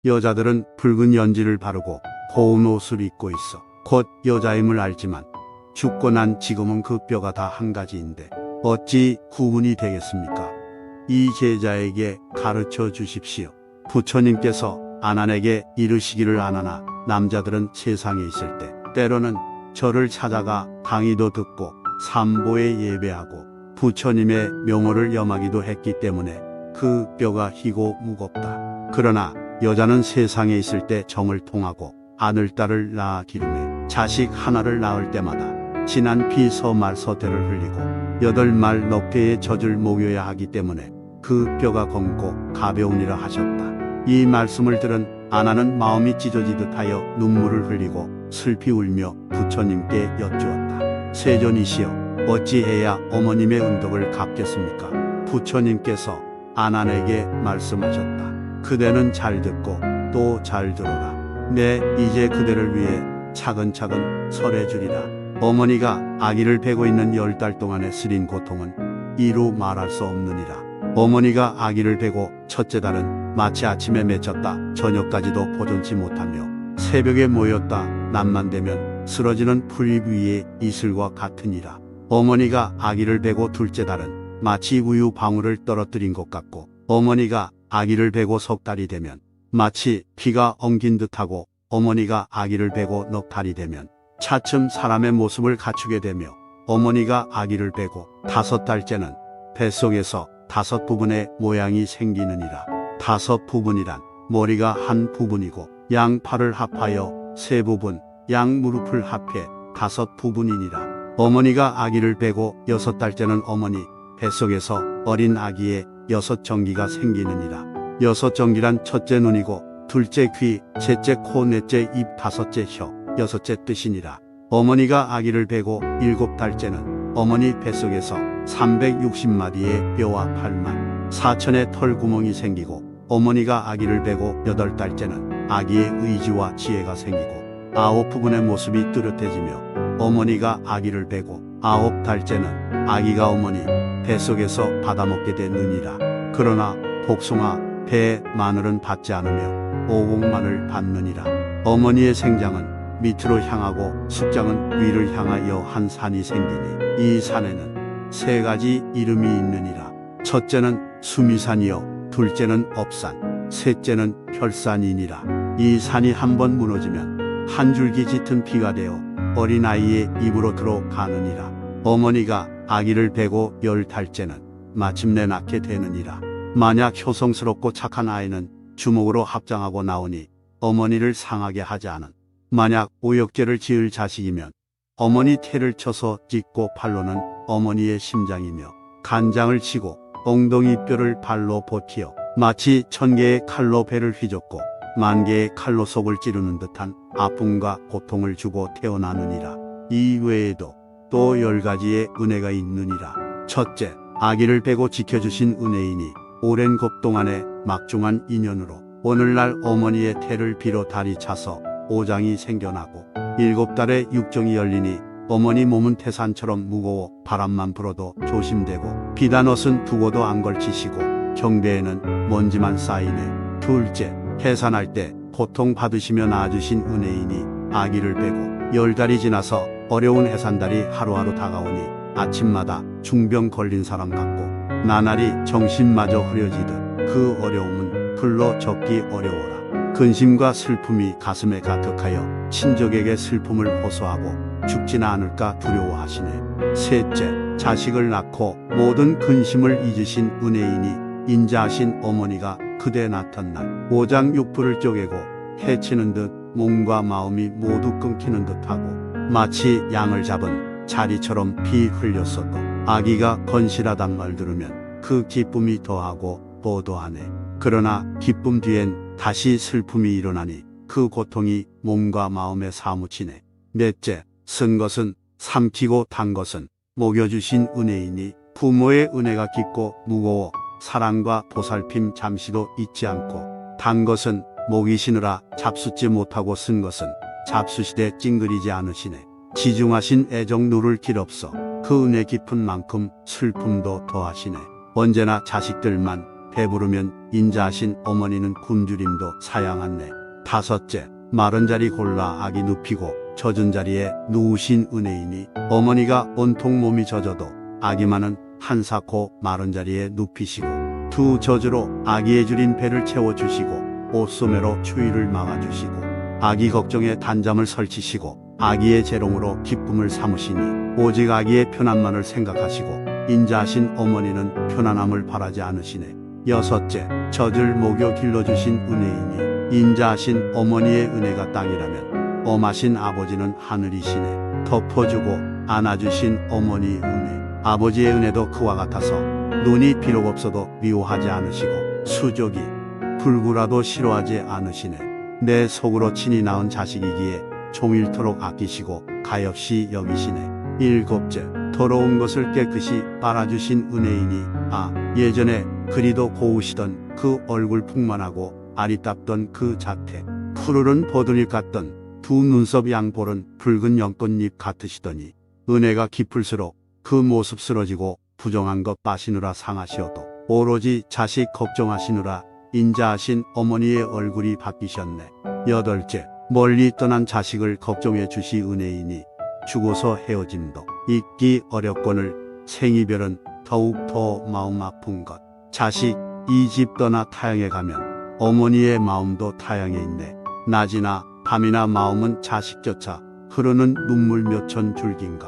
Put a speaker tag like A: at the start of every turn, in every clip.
A: 여자들은 붉은 연지를 바르고 고운 옷을 입고 있어 곧 여자임을 알지만 죽고 난 지금은 그 뼈가 다 한 가지인데 어찌 구분이 되겠습니까? 이 제자에게 가르쳐 주십시오. 부처님께서 아난에게 이르시기를, 아난아, 남자들은 세상에 있을 때 때로는 저를 찾아가 강의도 듣고 삼보에 예배하고 부처님의 명호를 염하기도 했기 때문에 그 뼈가 희고 무겁다. 그러나 여자는 세상에 있을 때 정을 통하고 아들딸을 낳아 기르매 자식 하나를 낳을 때마다 진한 피 서말서대를 흘리고 8말 넉대의 젖을 먹여야 하기 때문에 그 뼈가 검고 가벼우니라 하셨다. 이 말씀을 들은 아나는 마음이 찢어지듯 하여 눈물을 흘리고 슬피 울며 부처님께 여쭈었다. 세존이시여, 어찌해야 어머님의 은덕을 갚겠습니까? 부처님께서 아난에게 말씀하셨다. 그대는 잘 듣고 또 잘 들어라. 내 이제 그대를 위해 차근차근 설해주리라. 어머니가 아기를 베고 있는 10달 동안의 쓰린 고통은 이루 말할 수 없느니라. 어머니가 아기를 베고 첫째 달은 마치 아침에 맺혔다 저녁까지도 보존치 못하며 새벽에 모였다 낮만 되면 쓰러지는 풀잎 위에 이슬과 같으니라. 어머니가 아기를 베고 둘째 달은 마치 우유 방울을 떨어뜨린 것 같고 어머니가 아기를 베고 석 달이 되면 마치 피가 엉긴 듯하고 어머니가 아기를 베고 넉 달이 되면 차츰 사람의 모습을 갖추게 되며 어머니가 아기를 베고 5달째는 뱃속에서 5부분의 모양이 생기느니라. 5부분이란 머리가 한 부분이고 양 팔을 합하여 3부분, 양 무릎을 합해 5부분이니라. 어머니가 아기를 베고 6달째는 어머니 뱃속에서 어린 아기의 6정기가 생기느니라. 6정기란 첫째 눈이고 둘째 귀, 셋째 코, 넷째 입, 5째 혀, 6째 뜻이니라. 어머니가 아기를 베고 7달째는 어머니 뱃속에서 360마디의 뼈와 8만 4천의 털구멍이 생기고 어머니가 아기를 베고 8달째는 아기의 의지와 지혜가 생기고 9부분의 모습이 뚜렷해지며 어머니가 아기를 베고 9달째는 아기가 어머니 뱃속에서 받아먹게 되느니라. 그러나 복숭아, 배, 마늘은 받지 않으며 오곡만을 받느니라. 어머니의 생장은 밑으로 향하고 숙장은 위를 향하여 한 산이 생기니 이 산에는 3가지 이름이 있느니라. 첫째는 수미산이요, 둘째는 업산, 셋째는 혈산이니라. 이 산이 한번 무너지면 한 줄기 짙은 피가 되어 어린아이의 입으로 들어가느니라. 어머니가 아기를 베고 10달째는 마침내 낳게 되느니라. 만약 효성스럽고 착한 아이는 주먹으로 합장하고 나오니 어머니를 상하게 하지 않은, 만약 오역죄를 지을 자식이면 어머니 태를 쳐서 찢고 팔로는 어머니의 심장이며 간장을 치고 엉덩이 뼈를 발로 버티어 마치 1000개의 칼로 배를 휘젓고 10,000개의 칼로 속을 찌르는 듯한 아픔과 고통을 주고 태어나느니라. 이 외에도 또 10가지의 은혜가 있느니라. 첫째, 아기를 베고 지켜주신 은혜이니 오랜 것 동안의 막중한 인연으로 오늘날 어머니의 태를 빌어 달이 차서 오장이 생겨나고 7달에 육정이 열리니 어머니 몸은 태산처럼 무거워 바람만 불어도 조심되고 비단 옷은 두고도 안 걸치시고 경배에는 먼지만 쌓이네. 둘째, 해산할 때 고통 받으시며 낳아주신 은혜이니 아기를 베고 10달이 지나서 어려운 해산달이 하루하루 다가오니 아침마다 중병 걸린 사람 같고 나날이 정신마저 흐려지듯 그 어려움은 글로 적기 어려워라. 근심과 슬픔이 가슴에 가득하여 친족에게 슬픔을 호소하고 죽지는 않을까 두려워하시네. 셋째, 자식을 낳고 모든 근심을 잊으신 은혜이니 인자하신 어머니가 그대 낳던 날 오장육부를 쪼개고 해치는 듯 몸과 마음이 모두 끊기는 듯하고 마치 양을 잡은 자리처럼 피 흘렸어도 아기가 건실하단 말 들으면 그 기쁨이 더하고 보도하네. 그러나 기쁨 뒤엔 다시 슬픔이 일어나니 그 고통이 몸과 마음에 사무치네. 넷째, 쓴 것은 삼키고 단 것은 먹여주신 은혜이니 부모의 은혜가 깊고 무거워 사랑과 보살핌 잠시도 잊지 않고 단 것은 먹이시느라 잡숫지 못하고 쓴 것은 잡수시되 찡그리지 않으시네. 지중하신 애정 누를 길 없어 그 은혜 깊은 만큼 슬픔도 더하시네. 언제나 자식들만 배부르면 인자하신 어머니는 굶주림도 사양하네. 다섯째, 마른 자리 골라 아기 눕히고 젖은 자리에 누우신 은혜이니 어머니가 온통 몸이 젖어도 아기만은 한사코 마른 자리에 눕히시고 두 젖으로 아기의 줄인 배를 채워주시고 옷소매로 추위를 막아주시고 아기 걱정에 단잠을 설치시고 아기의 재롱으로 기쁨을 삼으시니 오직 아기의 편안만을 생각하시고 인자하신 어머니는 편안함을 바라지 않으시네. 여섯째, 젖을 먹여 길러주신 은혜이니 인자하신 어머니의 은혜가 땅이라면 엄하신 아버지는 하늘이시네. 덮어주고 안아주신 어머니의 은혜, 아버지의 은혜도 그와 같아서 눈이 비록 없어도 미워하지 않으시고 수족이 불구라도 싫어하지 않으시네. 내 속으로 친히 낳은 자식이기에 종일토록 아끼시고 가엾이 여기시네. 일곱째, 더러운 것을 깨끗이 빨아주신 은혜이니 예전에 그리도 고우시던 그 얼굴 풍만하고 아리답던 그 자태, 푸르른 버들잎 같던 두 눈썹 양볼은 붉은 연꽃잎 같으시더니 은혜가 깊을수록 그 모습 쓰러지고 부정한 것 빠시느라 상하시어도 오로지 자식 걱정하시느라 인자하신 어머니의 얼굴이 바뀌셨네. 여덟째, 멀리 떠난 자식을 걱정해 주시 은혜이니 죽어서 헤어짐도 잊기 어렵거늘 생이별은 더욱 더 마음 아픈 것. 자식 이 집 떠나 타향에 가면 어머니의 마음도 타향에 있네. 낮이나 밤이나 마음은 자식조차 흐르는 눈물 몇천 줄기인가.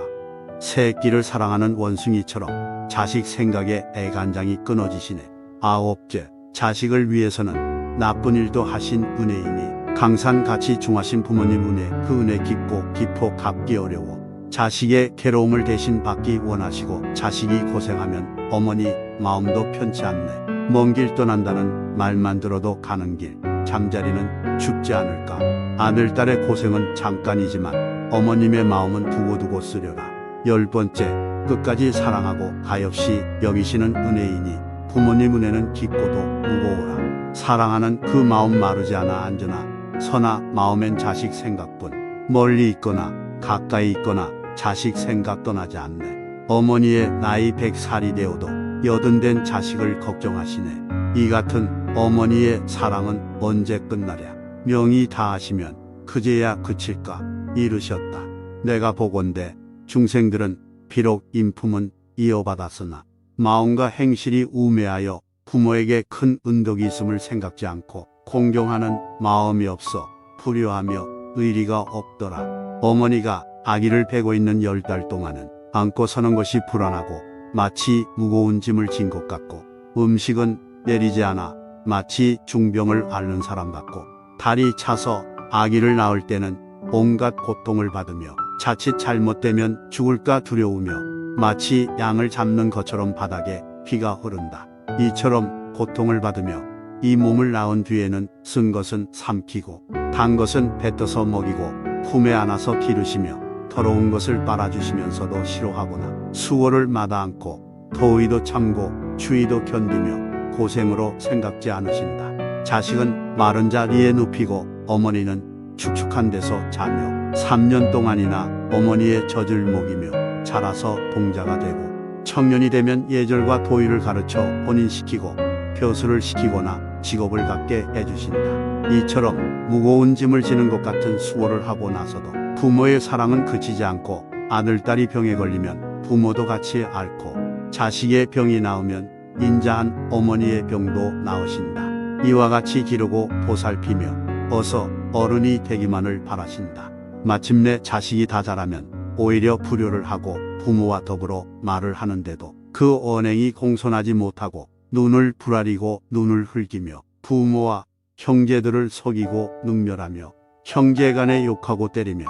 A: 새끼를 사랑하는 원숭이처럼 자식 생각에 애간장이 끊어지시네. 아홉째, 자식을 위해서는 나쁜 일도 하신 은혜이니 강산같이 중하신 부모님 은혜, 그 은혜 깊고 깊어 갚기 어려워 자식의 괴로움을 대신 받기 원하시고 자식이 고생하면 어머니 마음도 편치 않네. 먼 길 떠난다는 말만 들어도 가는 길 잠자리는 죽지 않을까. 아들 딸의 고생은 잠깐이지만 어머님의 마음은 두고두고 쓰려라. 열 번째, 끝까지 사랑하고 가엾이 여기시는 은혜이니 부모님 은혜는 깊고도 무거워라. 사랑하는 그 마음 마르지 않아 안전하 서나 마음엔 자식 생각뿐. 멀리 있거나 가까이 있거나 자식 생각 떠나지 않네. 어머니의 나이 100살이 되어도 여든된 자식을 걱정하시네. 이 같은 어머니의 사랑은 언제 끝나랴. 명이 다하시면 그제야 그칠까. 이르셨다. 내가 보건대 중생들은 비록 인품은 이어받았으나 마음과 행실이 우매하여 부모에게 큰 은덕이 있음을 생각지 않고 공경하는 마음이 없어 불효하며 의리가 없더라. 어머니가 아기를 베고 있는 10달 동안은 안고 서는 것이 불안하고 마치 무거운 짐을 진 것 같고 음식은 내리지 않아 마치 중병을 앓는 사람 같고 다리 차서 아기를 낳을 때는 온갖 고통을 받으며 자칫 잘못되면 죽을까 두려우며 마치 양을 잡는 것처럼 바닥에 피가 흐른다. 이처럼 고통을 받으며 이 몸을 낳은 뒤에는 쓴 것은 삼키고 단 것은 뱉어서 먹이고 품에 안아서 기르시며 더러운 것을 빨아주시면서도 싫어하거나 수고를 마다 않고 더위도 참고 추위도 견디며 고생으로 생각지 않으신다. 자식은 마른 자리에 눕히고 어머니는 축축한 데서 자며 3년 동안이나 어머니의 젖을 먹이며 자라서 동자가 되고 청년이 되면 예절과 도의를 가르쳐 혼인시키고 벼슬을 시키거나 직업을 갖게 해주신다. 이처럼 무거운 짐을 지는 것 같은 수고를 하고 나서도 부모의 사랑은 그치지 않고 아들딸이 병에 걸리면 부모도 같이 앓고 자식의 병이 나으면 인자한 어머니의 병도 나으신다. 이와 같이 기르고 보살피며 어서 어른이 되기만을 바라신다. 마침내 자식이 다 자라면 오히려 불효를 하고 부모와 더불어 말을 하는데도 그 언행이 공손하지 못하고 눈을 부라리고 눈을 흘기며 부모와 형제들을 속이고 능멸하며 형제간에 욕하고 때리며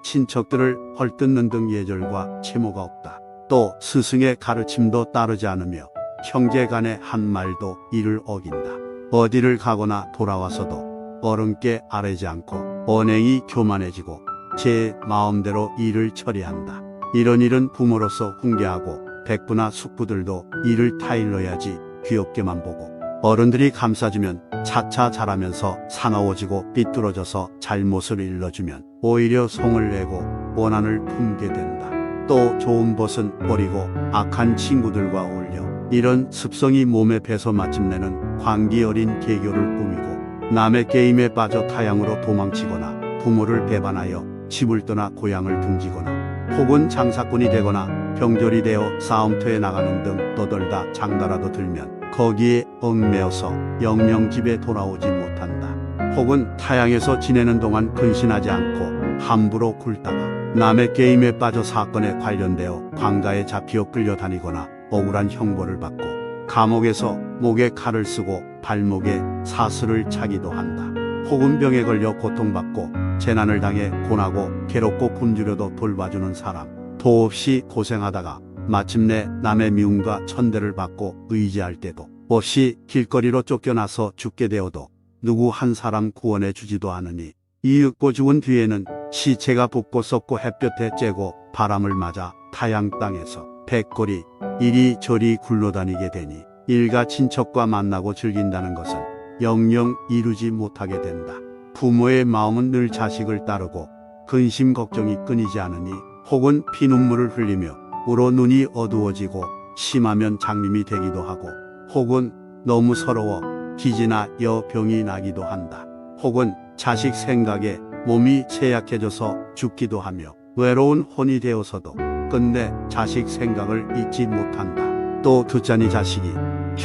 A: 친척들을 헐뜯는 등 예절과 채모가 없다. 또 스승의 가르침도 따르지 않으며 형제간의 한 말도 이를 어긴다. 어디를 가거나 돌아와서도 어른께 아뢰지 않고 언행이 교만해지고 제 마음대로 일을 처리한다. 이런 일은 부모로서 훈계하고 백부나 숙부들도 이를 타일러야지 귀엽게만 보고 어른들이 감싸주면 차차 자라면서 사나워지고 삐뚤어져서 잘못을 일러주면 오히려 성을 내고 원한을 품게 된다. 또 좋은 벗은 버리고 악한 친구들과 어울려 이런 습성이 몸에 배서 마침내는 광기 어린 개교를 꾸미고 남의 게임에 빠져 타향으로 도망치거나 부모를 배반하여 집을 떠나 고향을 등지거나 혹은 장사꾼이 되거나 병졸이 되어 싸움터에 나가는 등 떠돌다 장가라도 들면 거기에 얽매여서 영영 집에 돌아오지 못한다. 혹은 타향에서 지내는 동안 근신하지 않고 함부로 굴다가 남의 게임에 빠져 사건에 관련되어 관가에 잡히어 끌려다니거나 억울한 형벌을 받고 감옥에서 목에 칼을 쓰고 발목에 사슬을 차기도 한다. 혹은 병에 걸려 고통받고 재난을 당해 고나고 괴롭고 굶주려도 돌봐주는 사람, 도없이 고생하다가 마침내 남의 미움과 천대를 받고 의지할 때도 없이 길거리로 쫓겨나서 죽게 되어도 누구 한 사람 구원해 주지도 않으니 이윽고 죽은 뒤에는 시체가 붓고 썩고 햇볕에 쬐고 바람을 맞아 타양 땅에서 백골이 이리저리 굴러다니게 되니 일가 친척과 만나고 즐긴다는 것은 영영 이루지 못하게 된다. 부모의 마음은 늘 자식을 따르고 근심 걱정이 끊이지 않으니 혹은 피눈물을 흘리며 울어 눈이 어두워지고 심하면 장님이 되기도 하고 혹은 너무 서러워 기지나 여병이 나기도 한다. 혹은 자식 생각에 몸이 쇠약해져서 죽기도 하며 외로운 혼이 되어서도 끝내 자식 생각을 잊지 못한다. 또 듣자니 자식이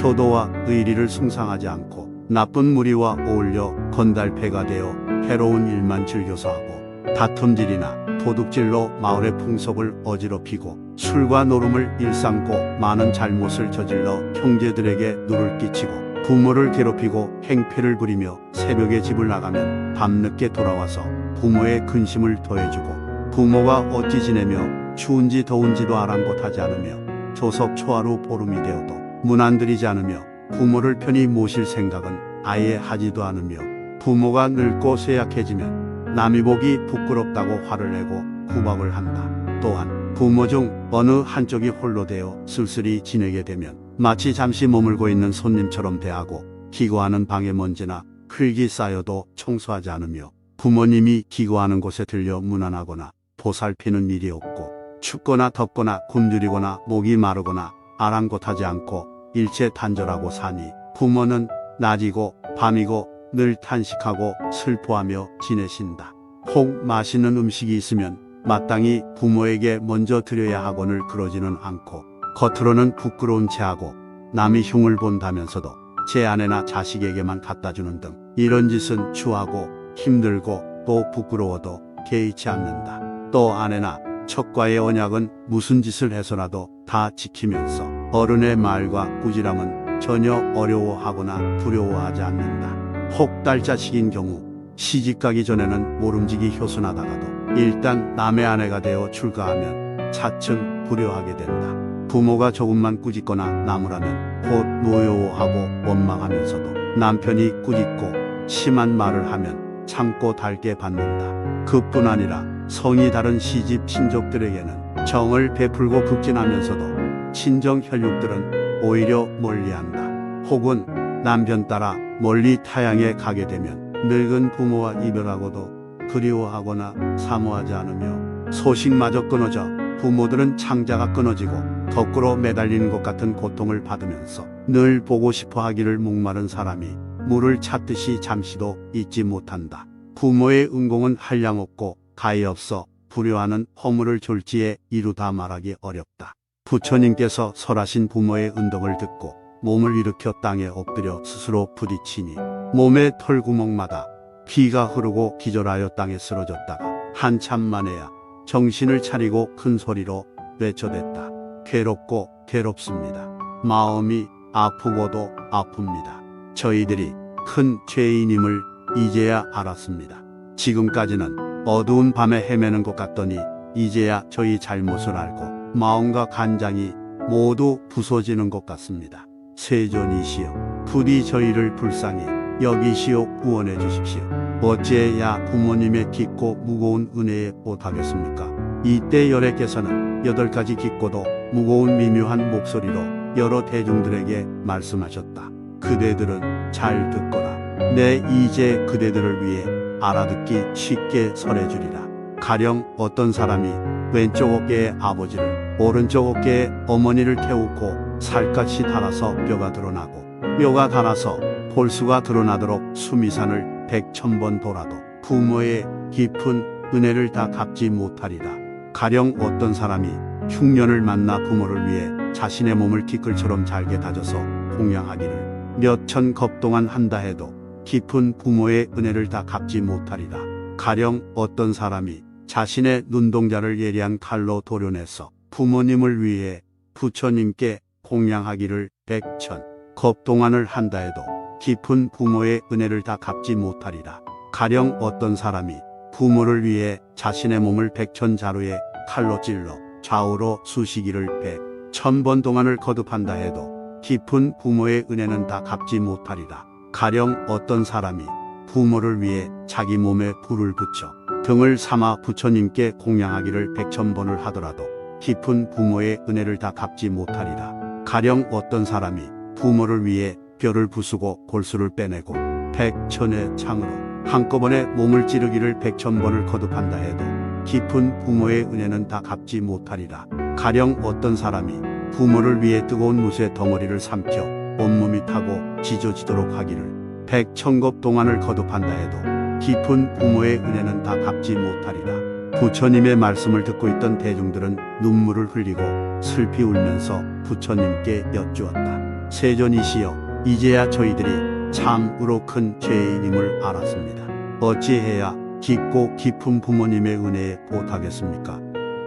A: 효도와 의리를 숭상하지 않고 나쁜 무리와 어울려 건달패가 되어 해로운 일만 즐겨서 하고 다툼질이나 도둑질로 마을의 풍속을 어지럽히고 술과 노름을 일삼고 많은 잘못을 저질러 형제들에게 누를 끼치고 부모를 괴롭히고 행패를 부리며 새벽에 집을 나가면 밤늦게 돌아와서 부모의 근심을 더해주고 부모가 어찌 지내며 추운지 더운지도 아랑곳하지 않으며 조석 초하루 보름이 되어도 문 안 들이지 않으며 부모를 편히 모실 생각은 아예 하지도 않으며 부모가 늙고 쇠약해지면 남이 보기 부끄럽다고 화를 내고 구박을 한다. 또한 부모 중 어느 한쪽이 홀로 되어 쓸쓸히 지내게 되면 마치 잠시 머물고 있는 손님처럼 대하고 기거하는 방에 먼지나 흙이 쌓여도 청소하지 않으며 부모님이 기거하는 곳에 들려 문안하거나 보살피는 일이 없고 춥거나 덥거나 굶주리거나 목이 마르거나 아랑곳하지 않고 일체 단절하고 사니 부모는 낮이고 밤이고 늘 탄식하고 슬퍼하며 지내신다. 혹 맛있는 음식이 있으면 마땅히 부모에게 먼저 드려야 하거늘 그러지는 않고 겉으로는 부끄러운 체하고 남이 흉을 본다면서도 제 아내나 자식에게만 갖다 주는 등 이런 짓은 추하고 힘들고 또 부끄러워도 개의치 않는다. 또 아내나 척과의 언약은 무슨 짓을 해서라도 다 지키면서 어른의 말과 꾸지람은 전혀 어려워하거나 두려워하지 않는다. 혹 딸자식인 경우 시집가기 전에는 모름지기 효순하다가도 일단 남의 아내가 되어 출가하면 차츰 불효하게 된다. 부모가 조금만 꾸짖거나 나무라면 곧 노여워하고 원망하면서도 남편이 꾸짖고 심한 말을 하면 참고 달게 받는다. 그뿐 아니라 성이 다른 시집 친족들에게는 정을 베풀고 극진하면서도 친정 혈육들은 오히려 멀리한다. 혹은 남편 따라 멀리 타향에 가게 되면 늙은 부모와 이별하고도 그리워하거나 사모하지 않으며 소식마저 끊어져 부모들은 창자가 끊어지고 거꾸로 매달리는 것 같은 고통을 받으면서 늘 보고 싶어 하기를 목마른 사람이 물을 찾듯이 잠시도 잊지 못한다. 부모의 은공은 한량없고 가히 없어 불효하는 허물을 졸지에 이루다 말하기 어렵다. 부처님께서 설하신 부모의 은덕을 듣고 몸을 일으켜 땅에 엎드려 스스로 부딪히니 몸의 털구멍마다 피가 흐르고 기절하여 땅에 쓰러졌다가 한참 만에야 정신을 차리고 큰 소리로 외쳐댔다. 괴롭고 괴롭습니다. 마음이 아프고도 아픕니다. 저희들이 큰 죄인임을 이제야 알았습니다. 지금까지는 어두운 밤에 헤매는 것 같더니 이제야 저희 잘못을 알고 마음과 간장이 모두 부서지는 것 같습니다. 세존이시여, 부디 저희를 불쌍히 여기시오 구원해 주십시오. 어찌해야 부모님의 깊고 무거운 은혜에 보답하겠습니까? 이때 열애께서는 8가지 깊고도 무거운 미묘한 목소리로 여러 대중들에게 말씀하셨다. 그대들은 잘 듣거라. 내 이제 그대들을 위해 알아듣기 쉽게 설해주리라. 가령 어떤 사람이 왼쪽 어깨에 아버지를 오른쪽 어깨에 어머니를 태우고 살갗이 닳아서 뼈가 드러나고 뼈가 닳아서 볼수가 드러나도록 수미산을 100,000번 돌아도 부모의 깊은 은혜를 다 갚지 못하리라. 가령 어떤 사람이 흉년을 만나 부모를 위해 자신의 몸을 티끌처럼 잘게 다져서 공양하기를 몇천 겁 동안 한다 해도 깊은 부모의 은혜를 다 갚지 못하리라. 가령 어떤 사람이 자신의 눈동자를 예리한 칼로 도려내서 부모님을 위해 부처님께 공양하기를 100,000 겁 동안을 한다 해도 깊은 부모의 은혜를 다 갚지 못하리라. 가령 어떤 사람이 부모를 위해 자신의 몸을 100,000자루의 칼로 찔러 좌우로 쑤시기를 100,000번 동안을 거듭한다 해도 깊은 부모의 은혜는 다 갚지 못하리라. 가령 어떤 사람이 부모를 위해 자기 몸에 불을 붙여 등을 삼아 부처님께 공양하기를 100,000번을 하더라도 깊은 부모의 은혜를 다 갚지 못하리라. 가령 어떤 사람이 부모를 위해 뼈를 부수고 골수를 빼내고 100,000의 창으로 한꺼번에 몸을 찌르기를 100,000번을 거듭한다 해도 깊은 부모의 은혜는 다 갚지 못하리라. 가령 어떤 사람이 부모를 위해 뜨거운 무쇠 덩어리를 삼켜 온몸이 타고 지져지도록 하기를 100,000겁 동안을 거듭한다 해도 깊은 부모의 은혜는 다 갚지 못하리라. 부처님의 말씀을 듣고 있던 대중들은 눈물을 흘리고 슬피 울면서 부처님께 여쭈었다. 세존이시여, 이제야 저희들이 참으로 큰 죄인임을 알았습니다. 어찌해야 깊고 깊은 부모님의 은혜에 보답하겠습니까?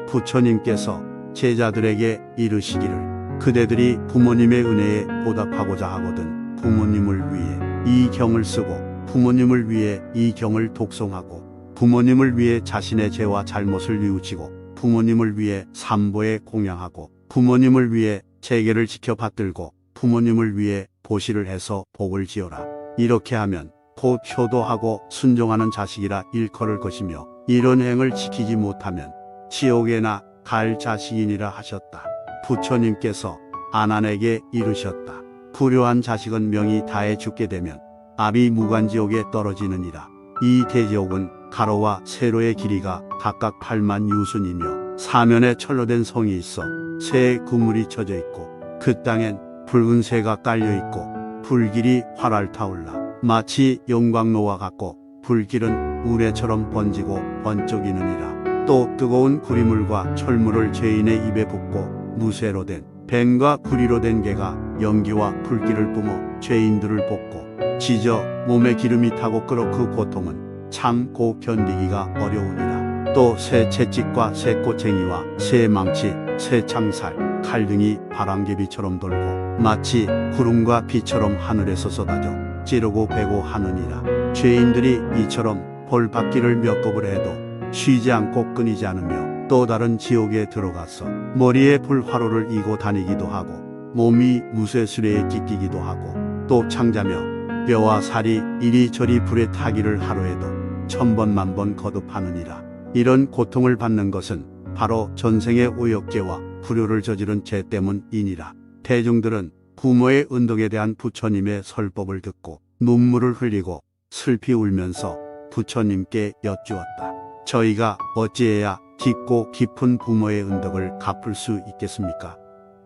A: 부처님께서 제자들에게 이르시기를 그대들이 부모님의 은혜에 보답하고자 하거든 부모님을 위해 이 경을 쓰고 부모님을 위해 이 경을 독송하고 부모님을 위해 자신의 죄와 잘못을 뉘우치고 부모님을 위해 삼보에 공양하고 부모님을 위해 제계를 지켜 받들고 부모님을 위해 보시를 해서 복을 지어라. 이렇게 하면 곧 효도하고 순종하는 자식이라 일컬을 것이며 이런 행을 지키지 못하면 지옥에나 갈 자식이니라 하셨다. 부처님께서 아난에게 이르셨다. 불효한 자식은 명이 다해 죽게 되면 아비 무간지옥에 떨어지느니라. 이 대지옥은 가로와 세로의 길이가 각각 8만 유순이며 사면에 철로된 성이 있어 새의 그물이 쳐져 있고 그 땅엔 붉은 새가 깔려 있고 불길이 활활 타올라 마치 영광로와 같고 불길은 우레처럼 번지고 번쩍이느니라. 또 뜨거운 구리물과 철물을 죄인의 입에 붓고 무쇠로 된 뱀과 구리로 된 개가 연기와 불길을 뿜어 죄인들을 볶고 지져 몸에 기름이 타고 끓어 그 고통은 참고 견디기가 어려우니라. 또 새 채찍과 새 꼬챙이와 새 망치, 새 창살, 칼 등이 바람개비처럼 돌고 마치 구름과 비처럼 하늘에서 쏟아져 찌르고 베고 하느니라. 죄인들이 이처럼 벌 받기를 몇 겁을 해도 쉬지 않고 끊이지 않으며 또 다른 지옥에 들어가서 머리에 불화로를 이고 다니기도 하고 몸이 무쇠수레에 찢기기도 하고 또 창자며 뼈와 살이 이리저리 불에 타기를 하루에도 1000번 만번 거듭하느니라. 이런 고통을 받는 것은 바로 전생의 오역죄와 불효를 저지른 죄 때문이니라. 대중들은 부모의 은덕에 대한 부처님의 설법을 듣고 눈물을 흘리고 슬피 울면서 부처님께 여쭈었다. 저희가 어찌해야 깊고 깊은 부모의 은덕을 갚을 수 있겠습니까?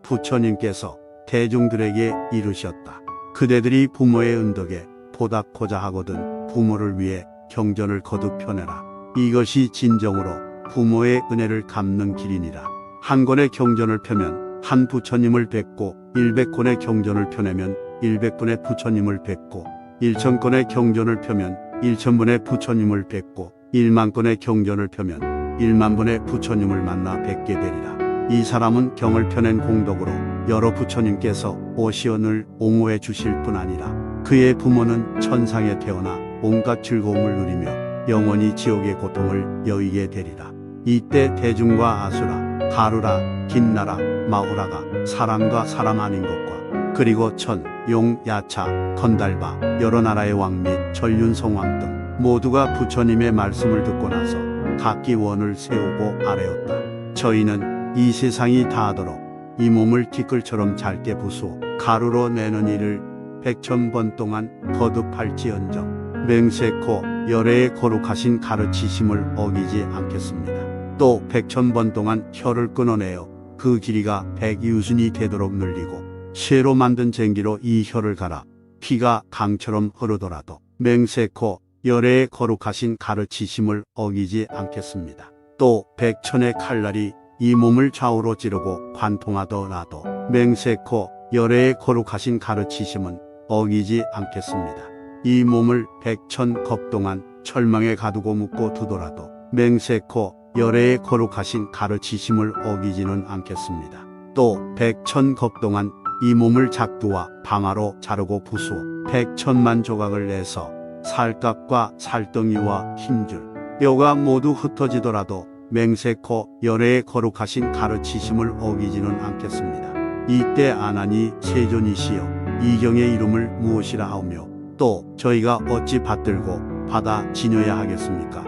A: 부처님께서 대중들에게 이르셨다. 그대들이 부모의 은덕에 보답하고자 하거든 부모를 위해 경전을 거듭 펴내라. 이것이 진정으로 부모의 은혜를 갚는 길이니라. 한 권의 경전을 펴면 한 부처님을 뵙고 100권의 경전을 펴내면 100분의 부처님을 뵙고 1000권의 경전을 펴면 1000분의 부처님을 뵙고 100,000권의 경전을 펴면 10,000,000분의 부처님을 만나 뵙게 되리라. 이 사람은 경을 펴낸 공덕으로 여러 부처님께서 오시어 늘 옹호해 주실 뿐 아니라 그의 부모는 천상에 태어나 온갖 즐거움을 누리며 영원히 지옥의 고통을 여의게 되리라. 이때 대중과 아수라, 가루라, 긴나라, 마호라가 사람과 사람 아닌 것과 그리고 천, 용, 야차, 건달바, 여러 나라의 왕 및 전륜성왕 등 모두가 부처님의 말씀을 듣고 나서 각기 원을 세우고 아뢰었다. 저희는 이 세상이 다하도록 이 몸을 티끌처럼 잘게 부수어 가루로 내는 일을 100,000번 동안 거듭할지언정 맹세코 열애의 거룩하신 가르치심을 어기지 않겠습니다. 또 100,000번 동안 혀를 끊어내어 그 길이가 100유순이 되도록 늘리고 쇠로 만든 쟁기로 이 혀를 갈아 피가 강처럼 흐르더라도 맹세코 열애의 거룩하신 가르치심을 어기지 않겠습니다. 또 백천의 칼날이 이 몸을 좌우로 찌르고 관통하더라도 맹세코 열애의 거룩하신 가르치심은 어기지 않겠습니다. 이 몸을 백천 겁 동안 철망에 가두고 묶고 두더라도 맹세코 열애의 거룩하신 가르치심을 어기지는 않겠습니다. 또 백천 겁 동안 이 몸을 작두와 방아로 자르고 부수어 백천만 조각을 내서 살갗과 살덩이와 힘줄 뼈가 모두 흩어지더라도 맹세코 열애의 거룩하신 가르치심을 어기지는 않겠습니다. 이때 아나니 세존이시여 이경의 이름을 무엇이라 하오며 또 저희가 어찌 받들고 받아 지녀야 하겠습니까?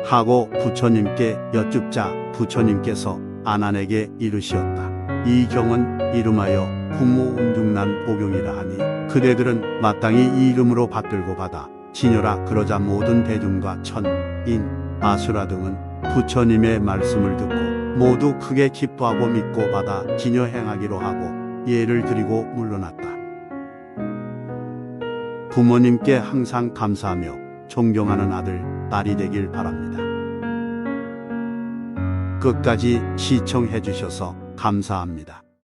A: 하고 부처님께 여쭙자 부처님께서 아난에게 이르시었다. 이 경은 이름하여 부무움중난 복용이라 하니 그대들은 마땅히 이 이름으로 받들고 받아 지녀라. 그러자 모든 대중과 천, 인, 아수라 등은 부처님의 말씀을 듣고 모두 크게 기뻐하고 믿고 받아 지녀 행하기로 하고 예를 드리고 물러났다. 부모님께 항상 감사하며 존경하는 아들, 딸이 되길 바랍니다. 끝까지 시청해 주셔서 감사합니다.